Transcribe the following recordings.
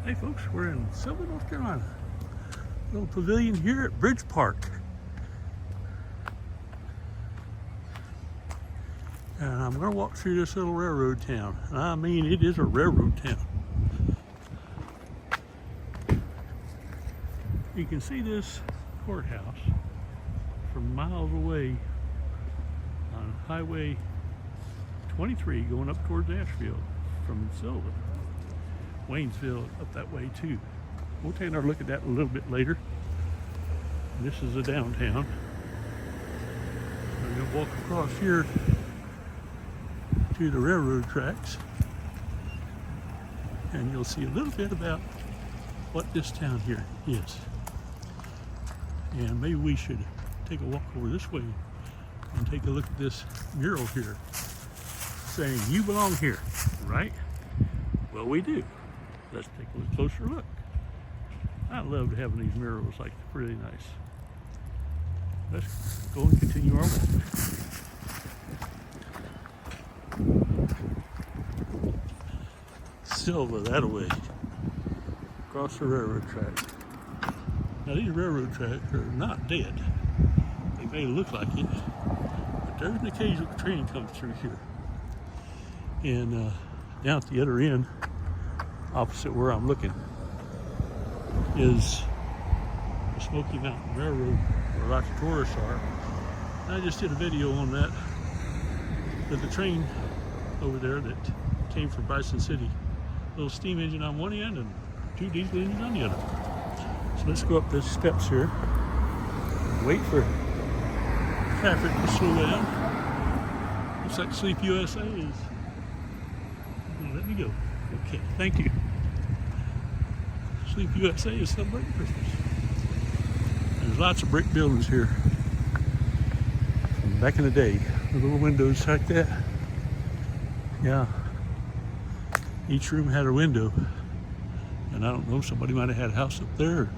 Hey folks, we're in Sylva, North Carolina. Little pavilion here at Bridge Park. And I'm going to walk through this little railroad town. And I mean, it is a railroad town. You can see this courthouse from miles away on Highway 23 going up towards Asheville from Sylva. Waynesville up that way too. We'll take another look at that a little bit later. This is the downtown. I'm going to walk across here to the railroad tracks and you'll see a little bit about what this town here is. And maybe we should take a walk over this way and take a look at this mural here saying you belong here, right? Well, we do. Let's take a closer look. I love having these murals, like, really nice. Let's go and continue our walk. Sylva, that way, across the railroad track. Now these railroad tracks are not dead. They may look like it, but there's an occasional train comes through here. And down at the other end, opposite where I'm looking, is the Smoky Mountain Railroad, where lots of tourists are. And I just did a video on that with the train over there that came from Bison City. A little steam engine on one end and two diesel engines on the other. So let's go up the steps here, wait for traffic to slow down. Looks like Sleep USA is gonna let me go. Okay, thank you. Sleep USA is celebrating Christmas. There's lots of brick buildings here from back in the day. The little windows like that. Yeah. Each room had a window. And I don't know, somebody might have had a house up there.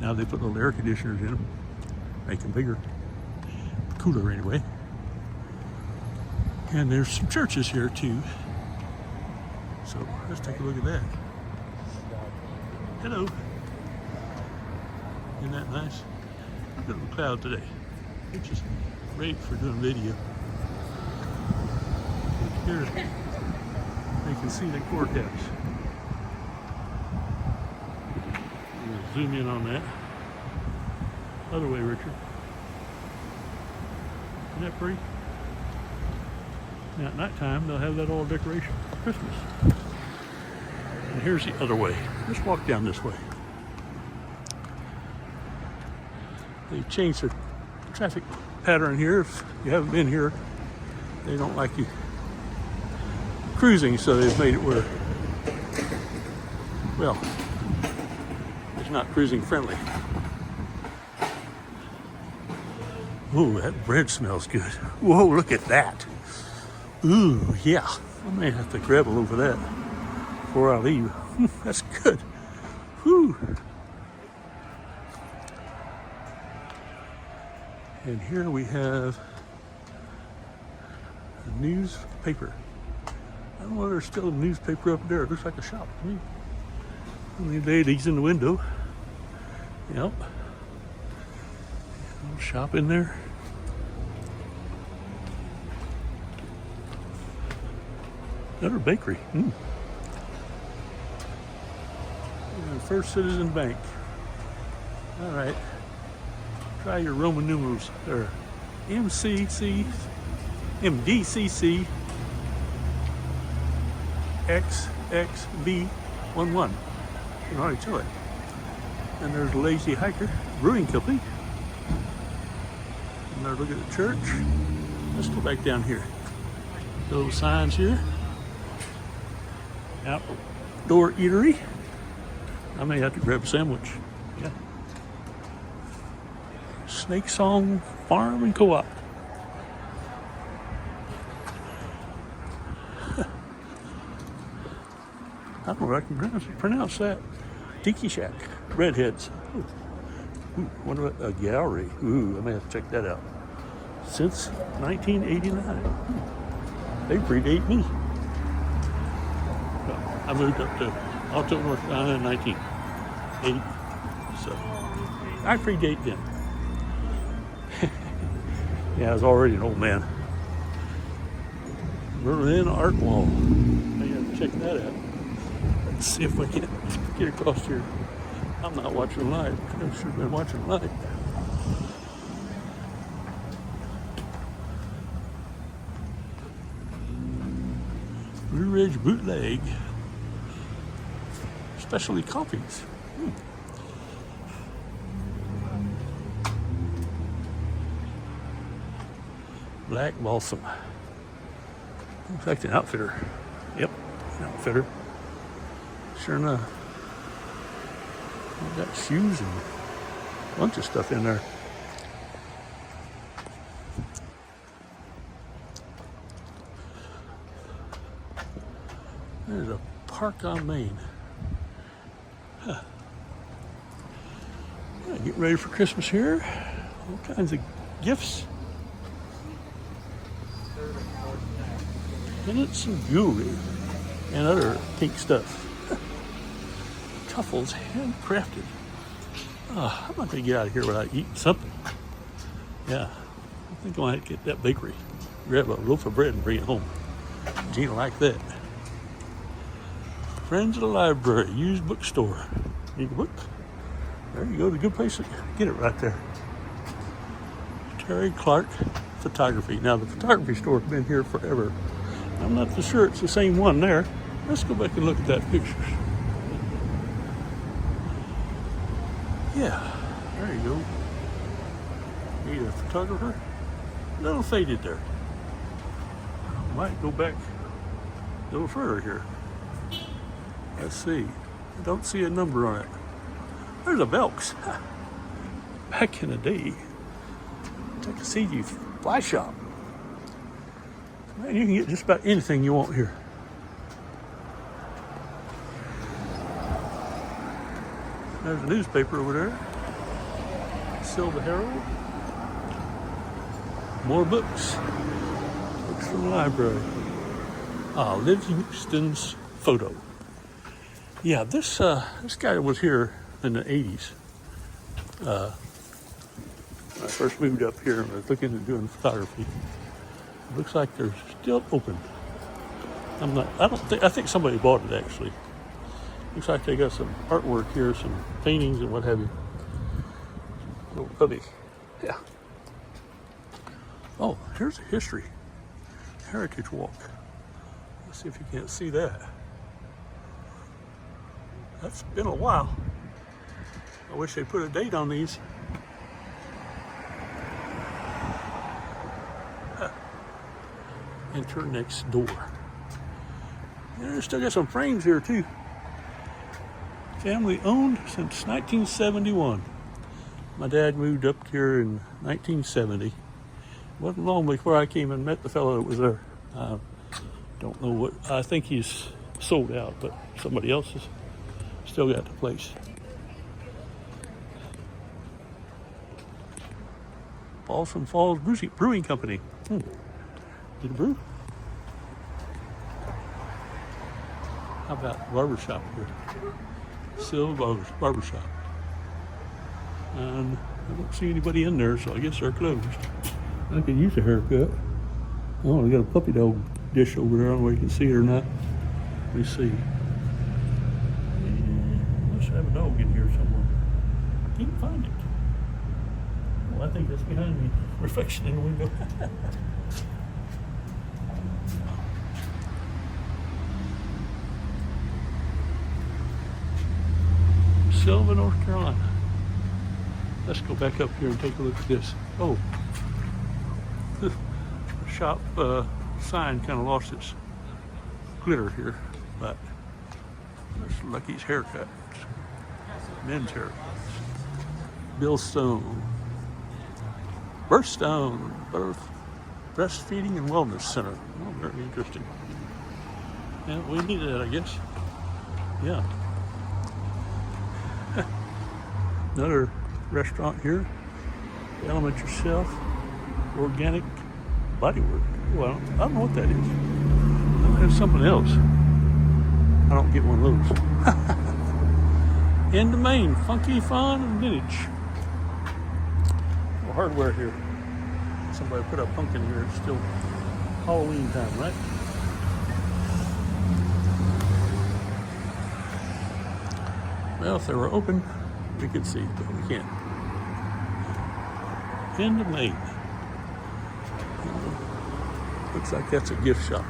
Now they put little air conditioners in them, make them bigger, cooler anyway. And there's some churches here too. So let's take a look at that. Hello. Isn't that nice? A bit of a cloud today, which is great for doing video. Here, you can see the courthouse. We'll zoom in on that. Other way, Richard. Isn't that pretty? Now at nighttime, they'll have that all decoration for Christmas. And here's the other way. Let's walk down this way. They've changed the traffic pattern here. If you haven't been here, they don't like you cruising, so they've made it where, well, it's not cruising friendly. Ooh, that bread smells good. Whoa, look at that. Ooh, yeah. I may have to grab a loaf of that before I leave. That's good. Whew. And here we have a newspaper. I don't know if there's still a newspaper up there. It looks like a shop to me. And the ladies in the window. Yep. Little shop in there. Another bakery. And First Citizen Bank. All right. Try your Roman numerals there. MDCC XXV11. You can already tell it. And there's Lazy Hiker Brewing Company. Another look at the church. Let's go back down here. Those signs here. Outdoor eatery. I may have to grab a sandwich. Yeah. Snake Song Farm and Co-op. I don't know if I can pronounce that. Tiki Shack. Redheads. Ooh, wonder what a gallery. Ooh, I may have to check that out. Since 1989. They predate me. I moved up to Alto, North Carolina, 1980. So I predate them. Yeah, I was already an old man. Berlin Art Wall. I gotta check that out. Let's see if I can get across here. I'm not watching live. I should have been watching live. Blue Ridge Bootleg. Specialty coffees. Black Balsam. Looks like an outfitter. Yep, an outfitter. Sure enough. We've got shoes and a bunch of stuff in there. There's a park on Main. Huh. Yeah, getting ready for Christmas here. All kinds of gifts. Pendants and jewelry and other pink stuff. Truffles, handcrafted. Oh, I'm not going to get out of here without eating something. Yeah, I think I might get that bakery. Grab a loaf of bread and bring it home. Gina like that. Friends of the Library, used bookstore. Need a book? There you go, the good place to get it right there. Terry Clark Photography. Now the photography store's been here forever. I'm not for sure it's the same one there. Let's go back and look at that picture. Yeah, there you go. Need a photographer. A little faded there. Might go back a little further here. Let's see. I don't see a number on it. There's a Belks. Back in the day. Take a CG fly shop. Man, you can get just about anything you want here. There's a newspaper over there. Sylva Herald. More books. Books from the library. Livingston's photo. Yeah, this guy was here in the 80s. When I first moved up here and was looking at doing photography. It looks like they're still open. I think somebody bought it actually. Looks like they got some artwork here, some paintings and what have you. Little puppy. Yeah. Oh, here's a history. Heritage walk. Let's see if you can't see that. That's been a while. I wish they put a date on these. Enter next door. Yeah, they still got some frames here too. Family owned since 1971. My dad moved up here in 1970. Wasn't long before I came and met the fellow that was there. Don't know what, I think he's sold out, but somebody else has still got the place. Balsam Falls Brewing Company. Did a brew? How about barbershop here? Sylva barbershop. And I don't see anybody in there, so I guess they're closed. I could use a haircut. Oh, we got a puppy dog dish over there. I don't know if you can see it or not. Let me see. Must have a dog in here somewhere. Can't find it. Well, I think that's behind me. Reflection in the window. Sylva, North Carolina. Let's go back up here and take a look at this. Oh, the shop sign kind of lost its glitter here, but there's Lucky's haircut. Men's haircuts. Bill Stone. Birthstone, Breastfeeding and Wellness Center. Oh, very interesting. Yeah, we need that, I guess. Yeah. Another restaurant here. Element Yourself. Organic Bodywork. Well, I don't know what that is. That might have something else. I don't get one of those. In the main, funky, fun, and vintage. Well, hardware here. Somebody put a pumpkin here. It's still Halloween time, right? Well, if they were open, we could see, but we can't. In the main. Looks like that's a gift shop.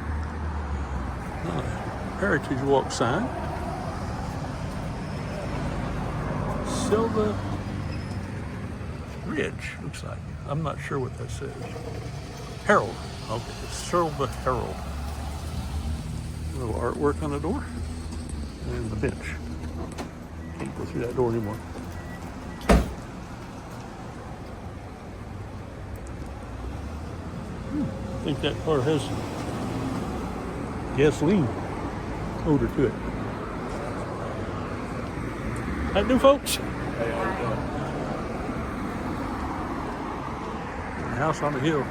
Heritage Walk sign. Sylva Ridge, looks like. I'm not sure what that says. Herald. Okay, Sylva Herald. A little artwork on the door. And the bench. Can't go through that door anymore. I think that car has gasoline odor to it. How you doing, folks? Hey, how you doing? House on the hill.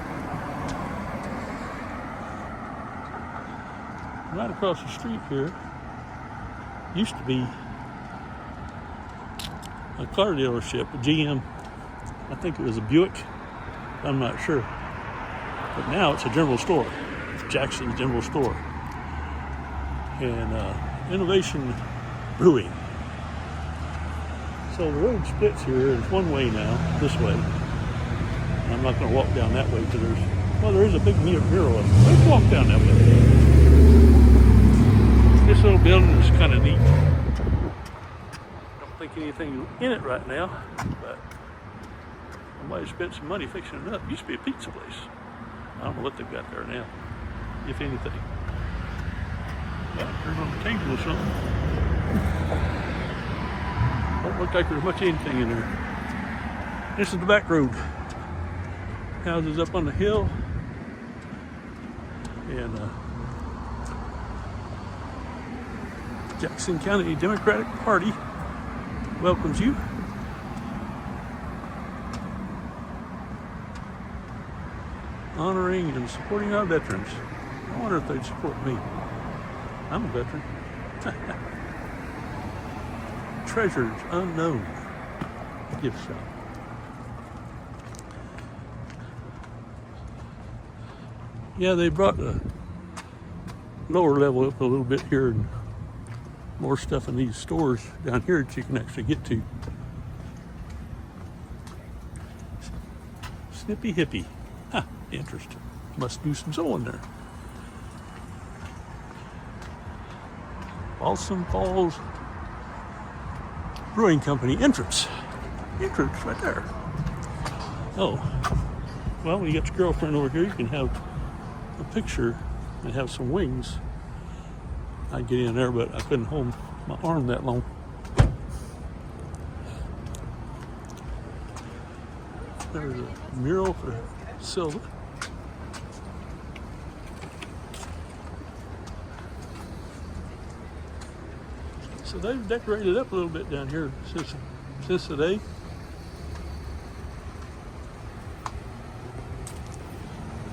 Right across the street here used to be a car dealership, a GM. I think it was a Buick. I'm not sure. But now it's a general store. It's Jackson's General Store. And Innovation Brewing. So the road splits here. It's one way now, this way. And I'm not going to walk down that way because there is a big mural of it. Let's walk down that way. This little building is kind of neat. Don't think anything in it right now, but somebody spent some money fixing it up. It used to be a pizza place. I don't know what they've got there now, if anything. There's on the table or something. Don't look like there's much anything in there. This is the back road. Houses up on the hill. And Jackson County Democratic Party welcomes you. Honoring and supporting our veterans. I wonder if they'd support me. I'm a veteran. Treasures Unknown gift shop. Yeah, they brought the lower level up a little bit here and more stuff in these stores down here that you can actually get to. Snippy Hippie. Huh, interesting. Must do some sewing there. Balsam Falls Brewing Company entrance. Entrance right there. Oh, well, when you got your girlfriend over here, you can have a picture and have some wings. I'd get in there, but I couldn't hold my arm that long. There's a mural for Sylva. So they've decorated up a little bit down here since today.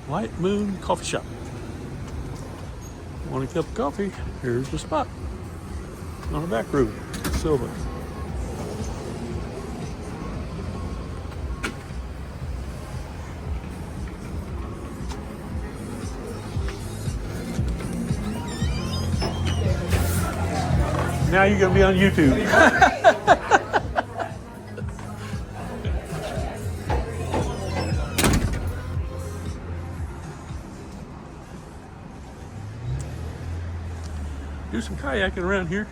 White Moon Coffee Shop. Want a cup of coffee? Here's the spot. On the back road, Sylva. Now you're going to be on YouTube. Do some kayaking around here.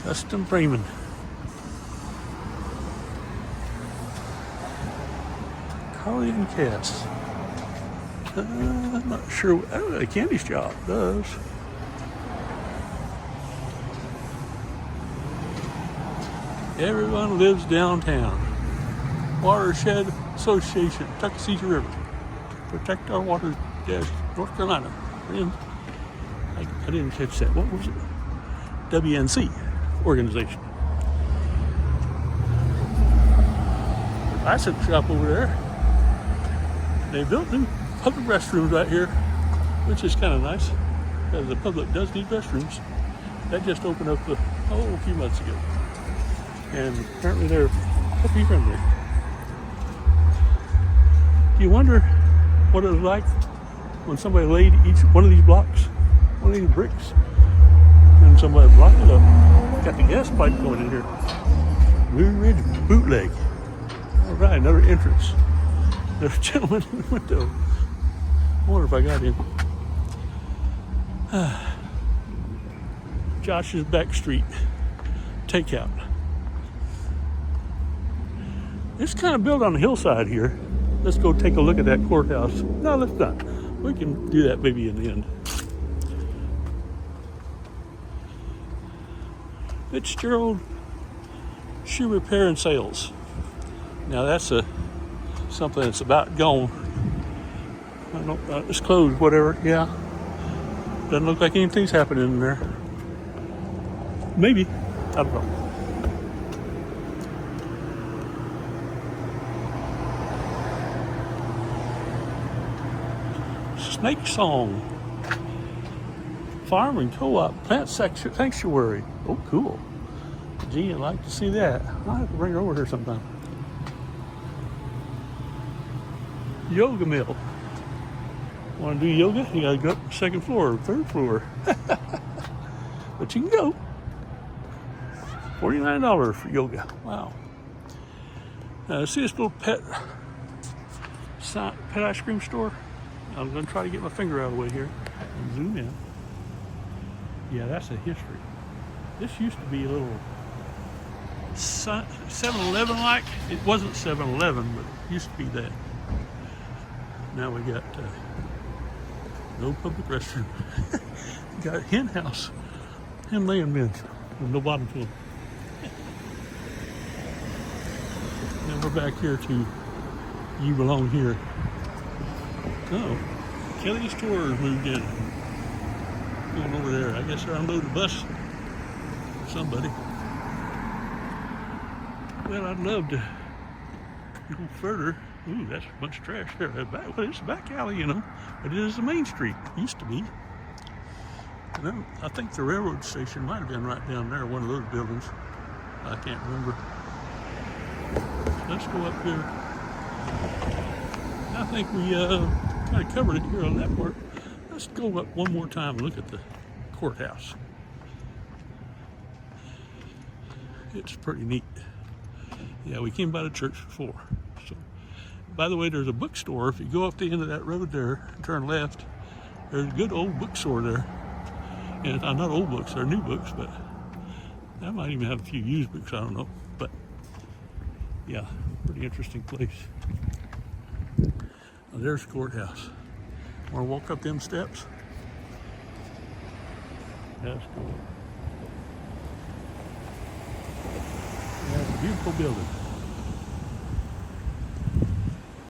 Custom framing. Collie and Cass. I'm not sure what a candy shop does. Everyone lives downtown. Watershed Association, Tuckasegee River. Protect our waters, yes, North Carolina. I didn't catch that. What was it? WNC organization. Bicycle shop over there. They built new public restrooms right here. which is kind of nice, because the public does need restrooms. That just opened up a few months ago, and apparently they're puppy friendly. Do you wonder what it was like when somebody laid each one of these blocks, one of these bricks, and somebody blocked it up? Got the gas pipe going in here. Blue Ridge Bootleg. All right, another entrance. There's a gentleman in the window. I wonder if I got him. Josh's Back Street Takeout. It's kind of built on the hillside here. Let's go take a look at that courthouse. No, let's not. We can do that maybe in the end. Fitzgerald Shoe Repair and Sales. Now that's something that's about gone. I don't. It's closed. Whatever. Yeah. Doesn't look like anything's happening in there. Maybe. I don't know. Snake Song. Farm and Co-op Plant Sanctuary. Oh, cool. Gee, I'd like to see that. I'll have to bring her over here sometime. Yoga Mill. Want to do yoga? You gotta go up to the second floor or third floor. But you can go. $49 for yoga. Wow. See this little pet ice cream store? I'm going to try to get my finger out of the way here and zoom in. Yeah, that's a history. This used to be a little 7-Eleven like. It wasn't 7-Eleven, but it used to be that. Now we got no public restroom. Got a hen house, hen laying bins with no bottom to them. Now we're back here to You Belong Here. Oh, Kelly's Tours moved in. Going over there. I guess they're unloading a bus for somebody. Well, I'd love to go further. Ooh, that's a bunch of trash there. Well, it's a back alley, you know, but it is the main street. It used to be. And then I think the railroad station might have been right down there, one of those buildings. I can't remember. Let's go up here. I think we kind of covered it here on that part. Let's go up one more time and look at the courthouse. It's pretty neat. Yeah, we came by the church before. So, by the way, there's a bookstore. If you go up the end of that road there and turn left, there's a good old bookstore there. And not old books, they're new books, but that might even have a few used books, I don't know. But yeah, pretty interesting place. Oh, there's the courthouse. Want to walk up them steps? That's cool. Yeah, it's a beautiful building.